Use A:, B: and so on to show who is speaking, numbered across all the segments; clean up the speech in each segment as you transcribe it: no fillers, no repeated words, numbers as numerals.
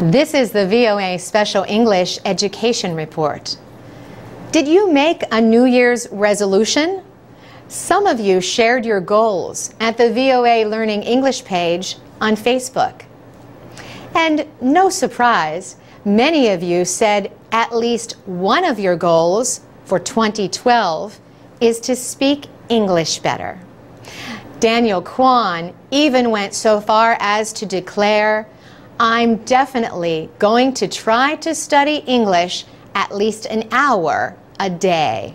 A: This is the VOA Special English Education Report. Did you make a New Year's resolution? Some of you shared your goals at the VOA Learning English page on Facebook. And no surprise, many of you said at least one of your goals for 2012 is to speak English better. Daniel Kwan even went so far as to declare, "I'm definitely going to try to study English at least an hour a day."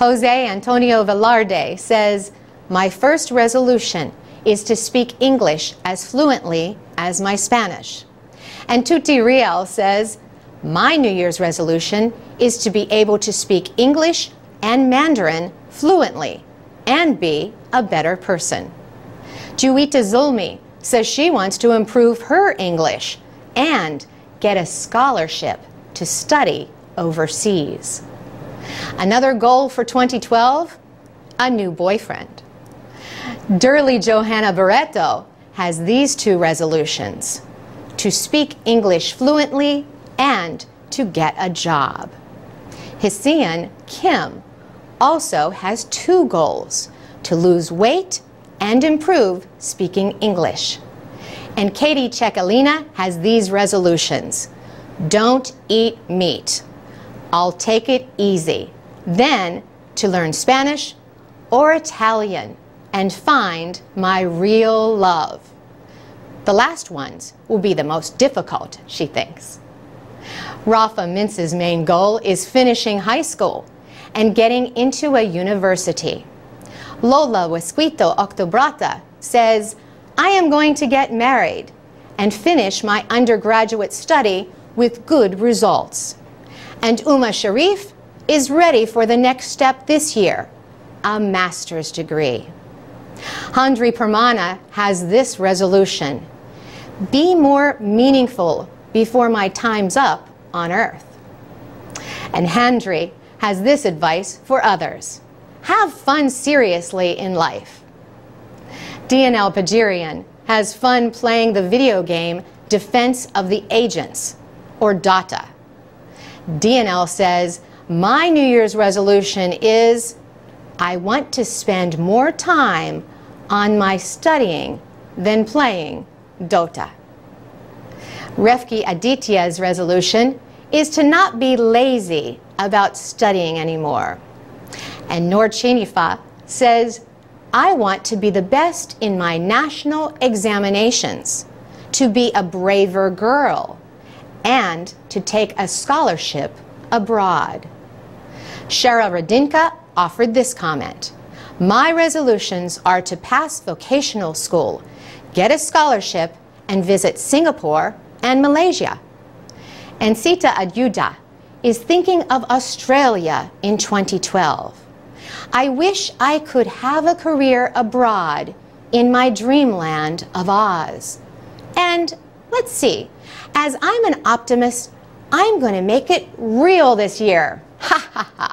A: Jose Antonio Velarde says, "My first resolution is to speak English as fluently as my Spanish." And Tuti Riel says, "My New Year's resolution is to be able to speak English and Mandarin fluently and be a better person." Juwita Zulmi says she wants to improve her English and get a scholarship to study overseas. Another goal for 2012, a new boyfriend. Durley Johanna Barreto has these two resolutions: to speak English fluently and to get a job. Hsian Kim also has two goals: to lose weight and improve speaking English. And Katie Cecalina has these resolutions: don't eat meat, I'll take it easy, then to learn Spanish or Italian and find my real love. The last ones will be the most difficult, she thinks. Rafa Mintz's main goal is finishing high school and getting into a university. Lola Wesquito Octobrata says, "I am going to get married and finish my undergraduate study with good results." And Uma Sharif is ready for the next step this year, a master's degree. Handri Permana has this resolution: be more meaningful before my time's up on earth. And Handri has this advice for others: have fun seriously in life. DNL Pajirian has fun playing the video game Defense of the Agents, or DOTA. DNL says, "My New Year's resolution is, I want to spend more time on my studying than playing Dota." Refki Aditya's resolution is to not be lazy about studying anymore. And Noor Chinifa says, "I want to be the best in my national examinations, to be a braver girl, and to take a scholarship abroad." Shara Radinka offered this comment: "My resolutions are to pass vocational school, get a scholarship, and visit Singapore and Malaysia." And Sita Adyuda is thinking of Australia in 2012. "I wish I could have a career abroad in my dreamland of Oz. And let's see, as I'm an optimist, I'm going to make it real this year. Ha ha ha."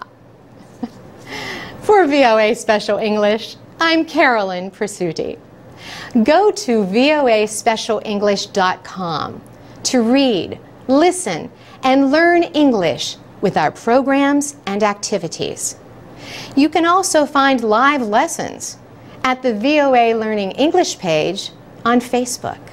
A: For VOA Special English, I'm Carolyn Presutti. Go to voaspecialenglish.com to read, listen, and learn English with our programs and activities. You can also find live lessons at the VOA Learning English page on Facebook.